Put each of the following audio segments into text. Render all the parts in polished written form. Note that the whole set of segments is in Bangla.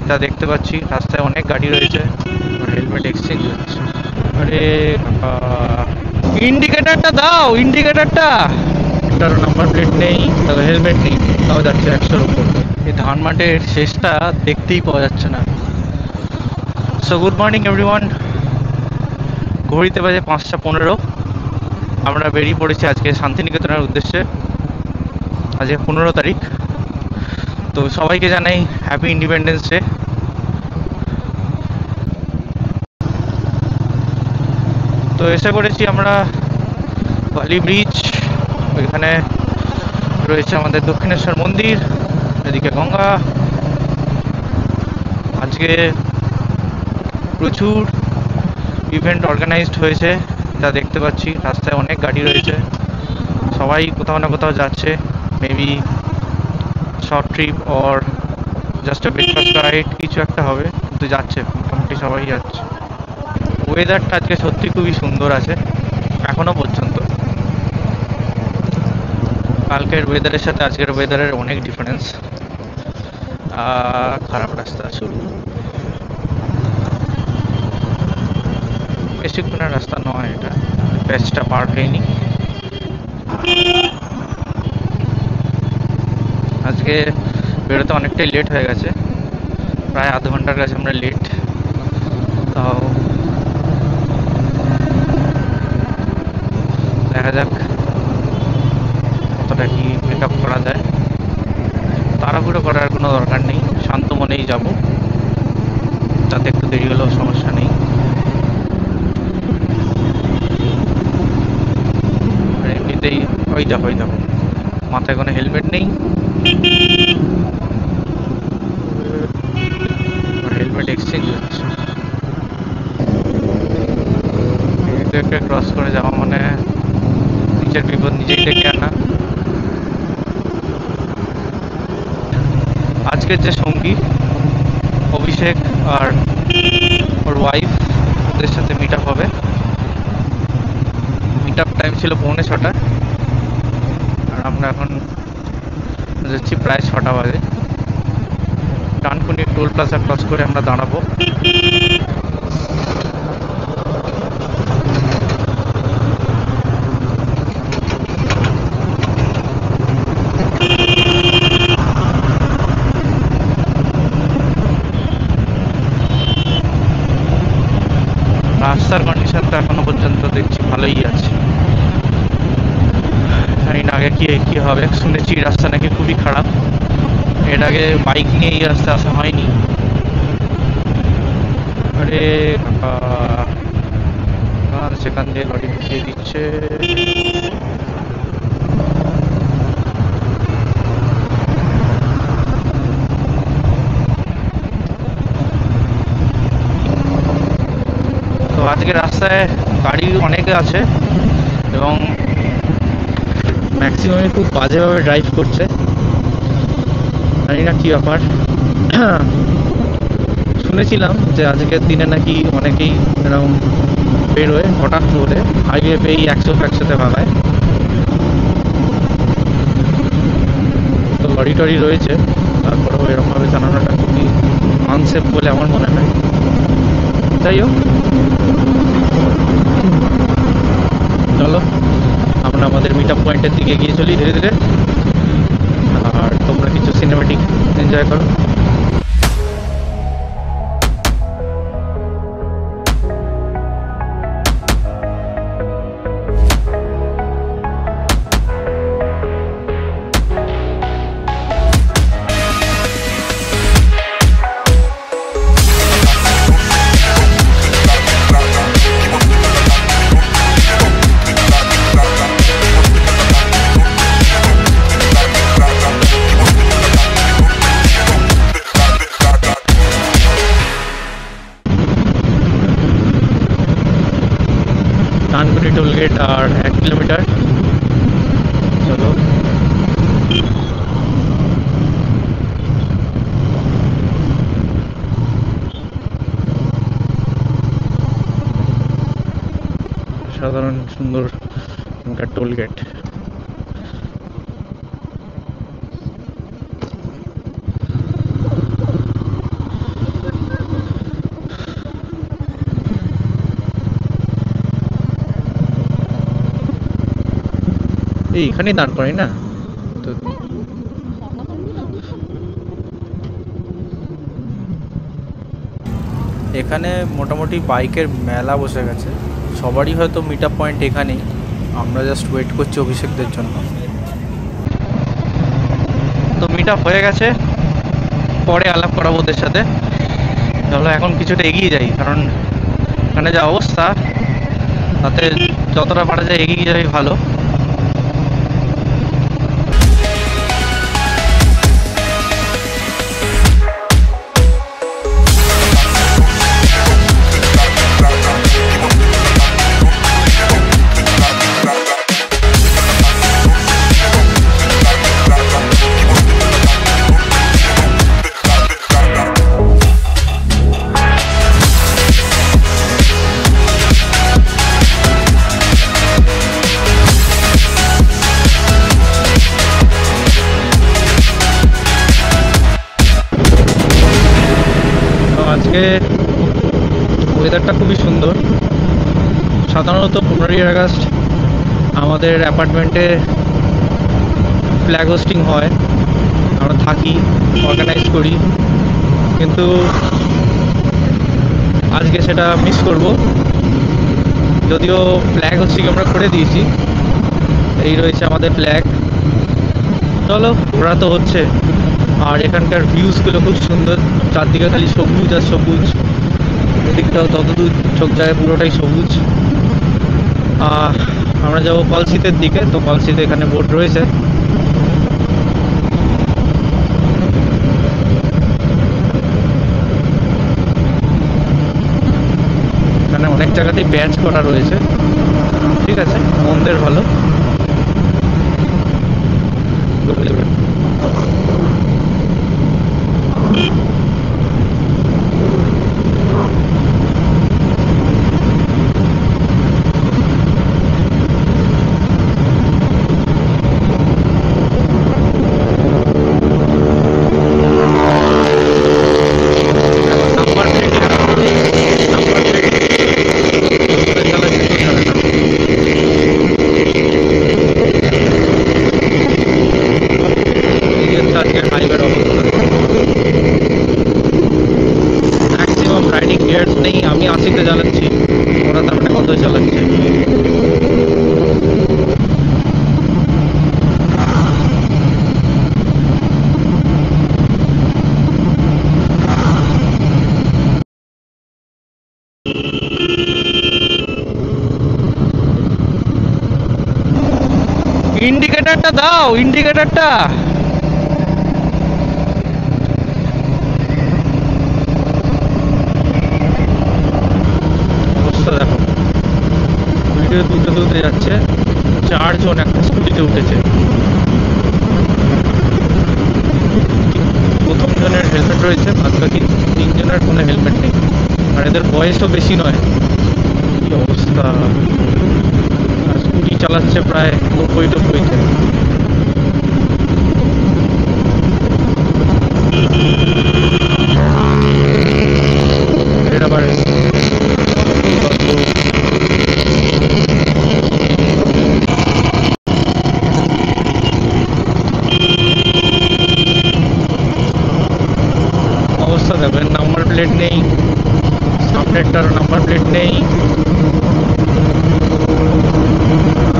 যা দেখতে পাচ্ছি রাস্তায় অনেক গাড়ি রয়েছে, হেলমেট এক্সচেঞ্জ হচ্ছে। আরে ইন্ডিকেটারটা দাও, ইন্ডিকেটারটা। কারো নাম্বার প্লেট নেই, তবে হেলমেট নেই, তাও যাচ্ছে 100-র উপর। এই ধান মাঠের শেষটা দেখতেই পাওয়া যাচ্ছে না। So good morning everyone. ঘড়িতে বাজে 5টা 15। আমরা বেরিয়ে পড়েছি আজকে শান্তিনিকেতনের উদ্দেশ্যে। আজকে 15 তারিখ। তো সবাইকে জানাই হ্যাপি ইন্ডিপেন্ডেন্স ডে। তো এসে পড়েছি আমরা বালি ব্রিজ। ওইখানে রয়েছে আমাদের দক্ষিণেশ্বর মন্দির, এদিকে গঙ্গা। আজকে প্রচুর ইভেন্ট অর্গানাইজড হয়েছে, যা দেখতে পাচ্ছি রাস্তায় অনেক গাড়ি রয়েছে, সবাই কোথাও না কোথাও যাচ্ছে। Maybe short trip or just breakfast ride, কিছু একটা হবে, কিন্তু যাচ্ছে, মোটামুটি সবাই যাচ্ছে। ওয়েদারটা আজকে সত্যি খুবই সুন্দর আছে এখনো পর্যন্ত। কালকের ওয়েদারের সাথে আজকের ওয়েদারের অনেক ডিফারেন্স। খারাপ রাস্তা শুরু, বেশিক্ষণের রাস্তা নয় এটা, প্যাচটা পার হয়নি। আজকে বেরোতে অনেকটাই লেট হয়ে গেছে, প্রায় আধ ঘন্টার কাছে আমরা লেট। তাও দেখা যাক কতটা কি মেক আপ করা যায়। তাড়াহুড়ো করার কোনো দরকার নেই, শান্ত মনেই যাব, যাতে একটু দেরি হলেও সমস্যা নেই। আর এমনিতেই ওই দেখো মাথায় কোনো হেলমেট নেই, হেলমেট এক্সচেঞ্জ হচ্ছে। নিজেকে ক্রস করে যাওয়া মানে নিজের বিপদ নিজেই ডেকে আনা। আজকের যে সঙ্গী অভিষেক আর ওর ওয়াইফ, ওদের সাথে মিট আপ হবে। মিট আপ টাইম ছিল 6:45, আর আমরা এখন যাচ্ছি প্রায় 6টা বাজে। ডানকুনি টোল প্লাজা ক্রস করে আমরা দাঁড়াবো। রাস্তার কন্ডিশন তো এখনো পর্যন্ত দেখছি ভালোই আছে, জানি না আগে কি কি হবে। শুনেছি রাস্তা নাকি খুবই খারাপ, এর আগে বাইক নিয়ে এই রাস্তা আসা হয়নি। আরে সেখান দিয়ে লরি ঢুকিয়ে দিচ্ছে। তো আজকে রাস্তায় গাড়ি অনেক আছে এবং ম্যাক্সিমামই খুব বাজেভাবে ড্রাইভ করছে, জানি না কি ব্যাপার। শুনেছিলাম যে আজকের দিনে নাকি অনেকেই এরকম বেরোয় হঠাৎ করে হাইওয়ে পেয়ে 100-100-তে ভাগায়। তো লরি টরি রয়েছে, তারপরেও এরকমভাবে চালানোটা খুবই আনসেফ বলে আমার মনে হয়। যাই হোক, চলো আমরা আমাদের মিট আপ পয়েন্টের দিকে এগিয়ে চলি ধীরে ধীরে, আর তোমরা কিছু সিনেমেটিক এনজয় করো। ডানকুনি টোলগেট আর 1 কিলোমিটার, চলো। সাধারণ সুন্দর টোলগেট। এইখানেই দাঁড় করাই না তো। এখানে মোটামুটি বাইকের মেলা বসে গেছে, সবারই হয়তো মিট আপ পয়েন্ট এখানেই। আমরা জাস্ট ওয়েট করছি অভিষেকদের জন্য। তো মিট আপ হয়ে গেছে, পরে আলাপ করাবো ওদের সাথে। চলো এখন কিছুটা এগিয়ে যাই, কারণ এখানে যা অবস্থা তাতে যতটা পারা যায় এগিয়ে যাই ভালো। আজকে ওয়েদারটা খুবই সুন্দর। সাধারণত 15ই আগস্ট আমাদের অ্যাপার্টমেন্টে ফ্ল্যাগ হোস্টিং হয়, আমরা থাকি, অর্গানাইজ করি, কিন্তু আজকে সেটা মিস করব। যদিও ফ্ল্যাগ হোস্টিং আমরা করে দিয়েছি, এই রয়েছে আমাদের ফ্ল্যাগ। চলো, ওরা তো হচ্ছে। আর এখানকার ভিউজগুলো খুব সুন্দর, চারদিকে খালি সবুজ আর সবুজ, এদিকটাও ততদূর চোখ যায় পুরোটাই সবুজ। আমরা যাবো কলসিতের দিকে, তো কলসিতে এখানে বোট রয়েছে। এখানে অনেক জায়গাতেই ব্যাচ করা রয়েছে, ঠিক আছে, মন্দের ভালো। আমি 80-তে চালাচ্ছি, ওরা তার মানে কত চালাচ্ছে। ইন্ডিকেটরটা দাও, ইন্ডিকেটরটা। দেখো ভিডিও তুলতে যাচ্ছে, 4 জন একটা স্কুটিতে উঠেছে। প্রথম জনের হেলমেট রয়েছে, বাদ বাকি 3 জনের কোনো হেলমেট নেই। আর এদের বয়সও বেশি নয়। কি অবস্থা, স্কুটি চালাচ্ছে প্রায় 90-90-তে। আবার অবস্থা দেখবেন, নাম্বার প্লেট নেই, সামনেরটার নাম্বার প্লেট নেই।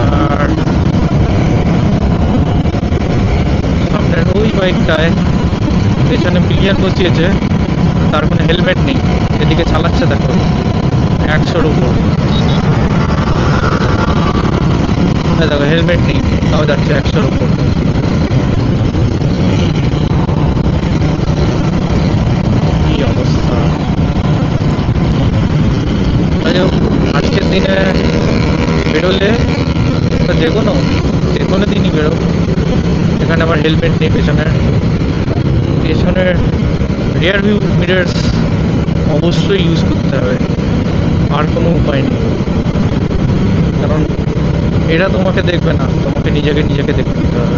আর সামনের ওই বাইকটায় পেছনে পিলিয়ার বসিয়েছে, তার কোনো হেলমেট নেই। এদিকে চালাচ্ছে দেখো 100-র উপর, দেখো হেলমেট নেই, তাও যাচ্ছে 100-র উপর। কি অবস্থা। আজকের দিনে বেরোলে যে কোনো দিনই বেরো, এখানে আমার হেলমেট নেই। পেছনের রিয়ার ভিউ মিরার্স অবশ্যই ইউজ করতে হবে, আর কোনো উপায় নেই। কারণ এরা তোমাকে দেখবে না, তোমাকে নিজেকে দেখতে হবে।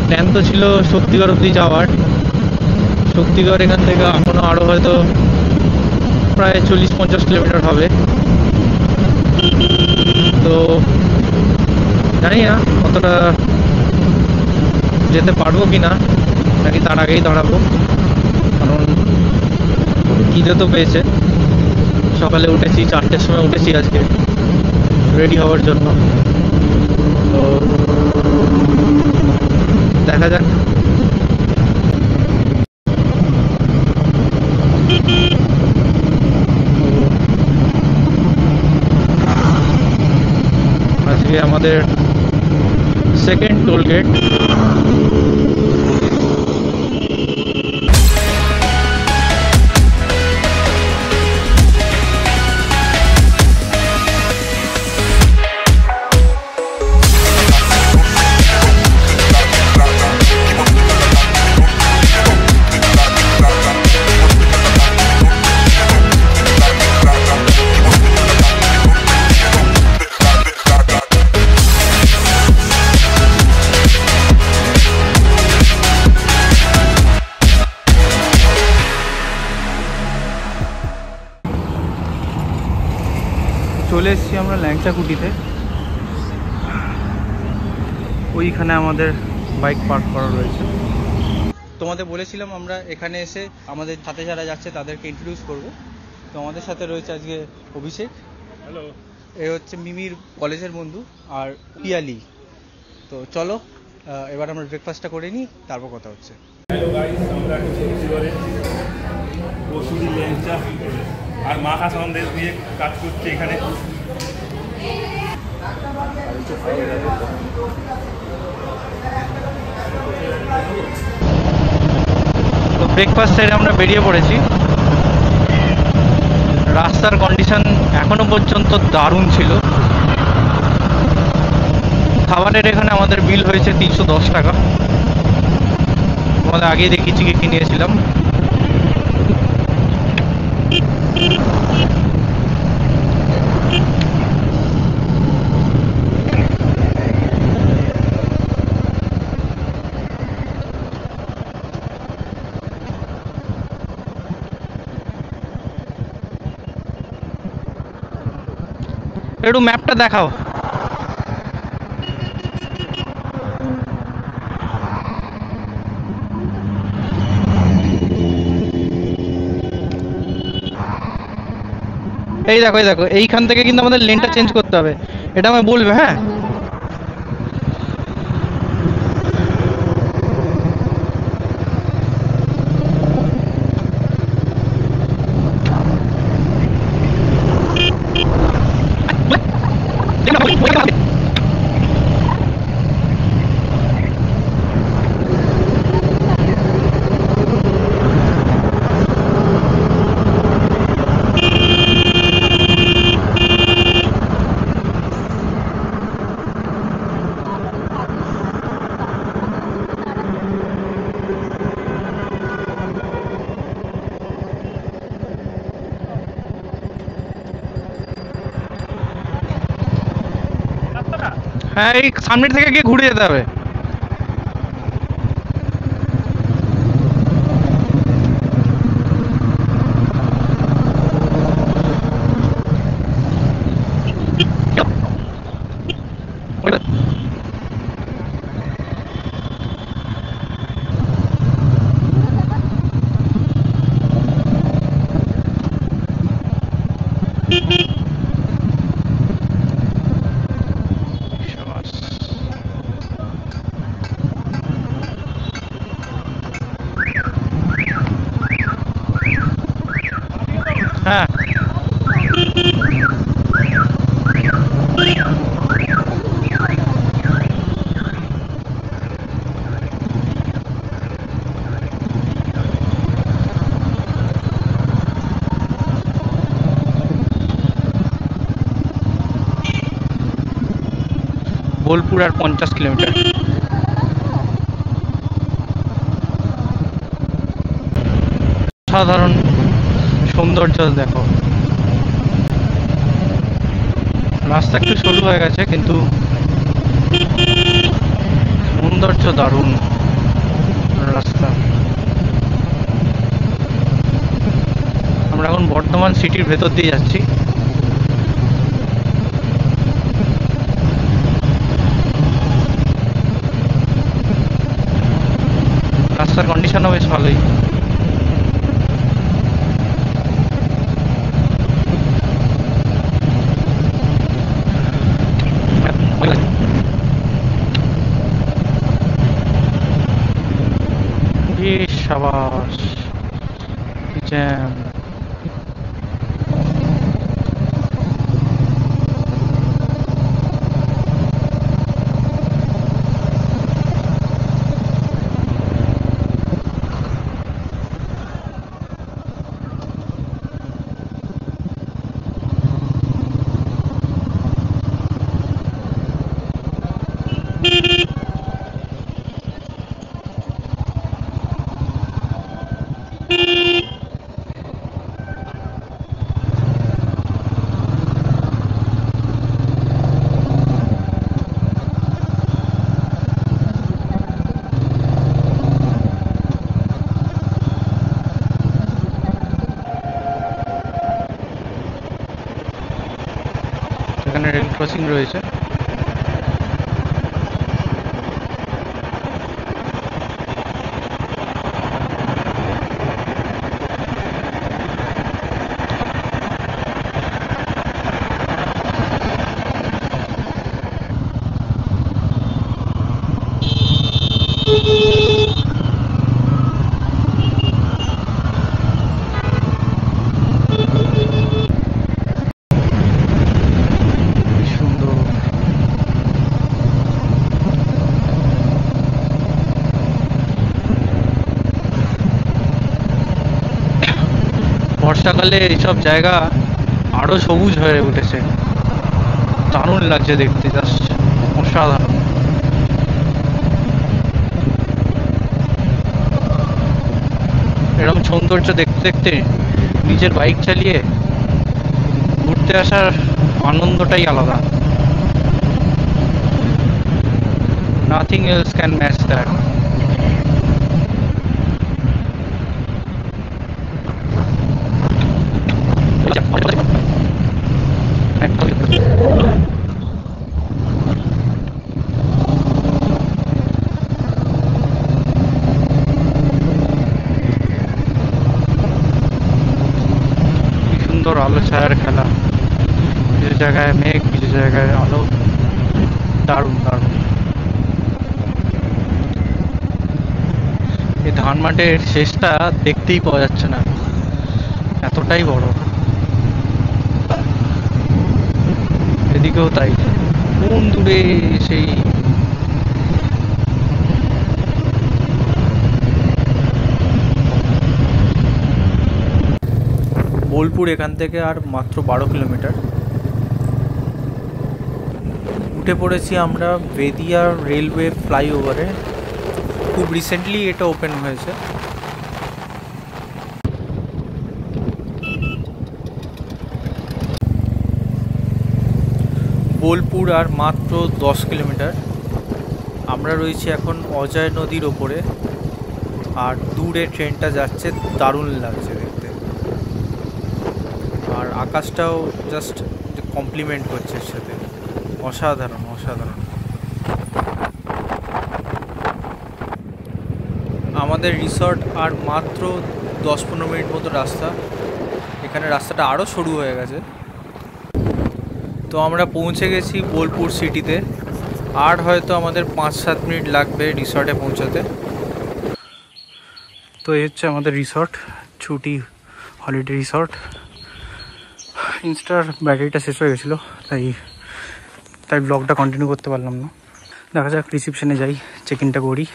প্ল্যান তো ছিল শক্তিগড় অবধি যাওয়ার। শক্তিগড় এখান থেকে এখনো আরো হয়তো প্রায় 40-50 কিলোমিটার হবে। তো জানি না কতটা যেতে পারবো কি না, নাকি তার আগেই দাঁড়াবো, কারণ খিদে তো পেয়েছে। সকালে উঠেছি 4টের সময় উঠেছি আজকে রেডি হওয়ার জন্য। তো দেখা যাক। আজকে আমাদের সেকেন্ড টোল গেট। চলে এসেছি আমরা ল্যাংচাকুটিতে। ওইখানে আমাদের বাইক পার্ক করা রয়েছে। তোমাদের বলেছিলাম আমরা এখানে এসে আমাদের সাথে যারা যাচ্ছে তাদেরকে ইন্ট্রোডিউস করব। তো আমাদের সাথে রয়েছে আজকে অভিষেক। হ্যালো। এ হচ্ছে মিমির কলেজের বন্ধু, আর পিয়ালি। তো চলো এবার আমরা ব্রেকফাস্টটা করে নিই, তারপর কথা হচ্ছে। হ্যালো গাইস, আমরা শিবরে কসুরি ল্যাংচা আর মাখা সন্দেশ দিয়ে কাজ করছি এখানে। তো ব্রেকফাস্ট সেরে আমরা বেরিয়ে পড়েছি। রাস্তার কন্ডিশন এখনো পর্যন্ত দারুণ ছিল। খাবারের এখানে আমাদের বিল হয়েছে 310 টাকা। তোমাদের আগেই দেখিয়েছি কি নিয়েছিলাম। একটু ম্যাপটা দেখাও। এই দেখো এই দেখো, এইখান থেকে কিন্তু আমাদের লেনটা চেঞ্জ করতে হবে, এটা আমায় বলবে। হ্যাঁ, হ্যাঁ, এই সামনে থেকে গিয়ে ঘুরে যেতে হবে। হ্যাঁ, বোলপুর আর 50 কিলোমিটার। সাধারণ সৌন্দর্য দেখো। রাস্তা একটু সরু হয়ে গেছে, কিন্তু সৌন্দর্য দারুণ রাস্তা। আমরা এখন বর্ধমান সিটির ভেতর দিয়ে যাচ্ছি। রাস্তার কন্ডিশনও বেশ ভালোই। সাবাস জ্যাম। এখানে রেল ক্রসিং রয়েছে। বর্ষাকালে এইসব জায়গা আরো সবুজ হয়ে উঠেছে, দারুণ লাগছে দেখতে, জাস্ট অসাধারণ। এরকম সৌন্দর্য দেখতে দেখতে নিজের বাইক চালিয়ে ঘুরতে আসার আনন্দটাই আলাদা। Nothing else can match that. সুন্দর আলো ছায়ার খেলা, কিছু জায়গায় মেঘ, কিছু জায়গায় আলো, দারুণ দারুণ। এই ধান মাঠের শেষটা দেখতেই পাওয়া যাচ্ছে না, এতটাই বড়। এদিকেও তাই, কোন দূরে সেই বোলপুর এখান থেকে আর মাত্র 12 কিলোমিটার। উঠে পড়েছি আমরা বেদিয়া রেলওয়ে ফ্লাইওভারে। খুব রিসেন্টলি এটা ওপেন হয়েছে। বোলপুর আর মাত্র 10 কিলোমিটার। আমরা রয়েছি এখন অজয় নদীর ওপরে, আর দূরে ট্রেনটা যাচ্ছে, দারুণ লাগছে দেখতে। আর আকাশটাও জাস্ট কমপ্লিমেন্ট করছে এর সাথে, অসাধারণ অসাধারণ। আমাদের রিসর্ট আর মাত্র 10-15 মিনিট মতো রাস্তা। এখানে রাস্তাটা আরও সরু হয়ে গেছে। তো আমরা পৌঁছে গেছি বোলপুর সিটিতে। আর হয়তো আমাদের 5-7 মিনিট লাগবে রিসর্টে পৌঁছাতে। তো এই হচ্ছে আমাদের রিসর্ট, ছুটি হলিডে রিসর্ট। ইনস্টার ব্যাটারিটা শেষ হয়ে গেছিলো, তাই ব্লগটা কন্টিনিউ করতে পারলাম না। দেখা যাক, রিসিপশনে যাই, চেক ইনটা করি।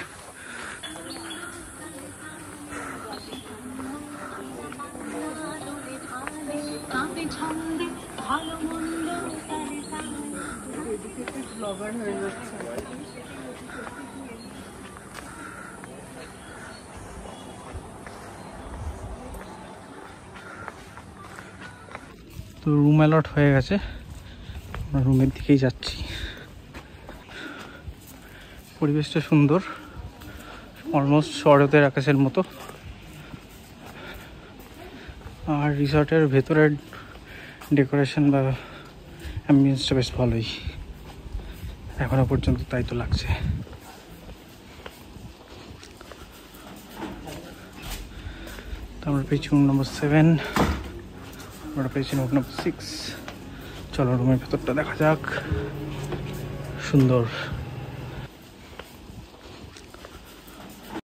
তো রুম অ্যালট হয়ে গেছে, আমরা রুমের দিকেই যাচ্ছি। পরিবেশটা সুন্দর, অলমোস্ট শরতের আকাশের মতো। আর রিসর্টের ভেতরের ডেকোরেশন বা অ্যাম্বিয়েন্সটা বেশ ভালোই, এখনো পর্যন্ত তাই তো লাগছে। আমরা পেয়েছি রুম নম্বর 7, আমরা পেয়েছি রুম নম্বর 6। চলো রুমের ভেতরটা দেখা যাক। সুন্দর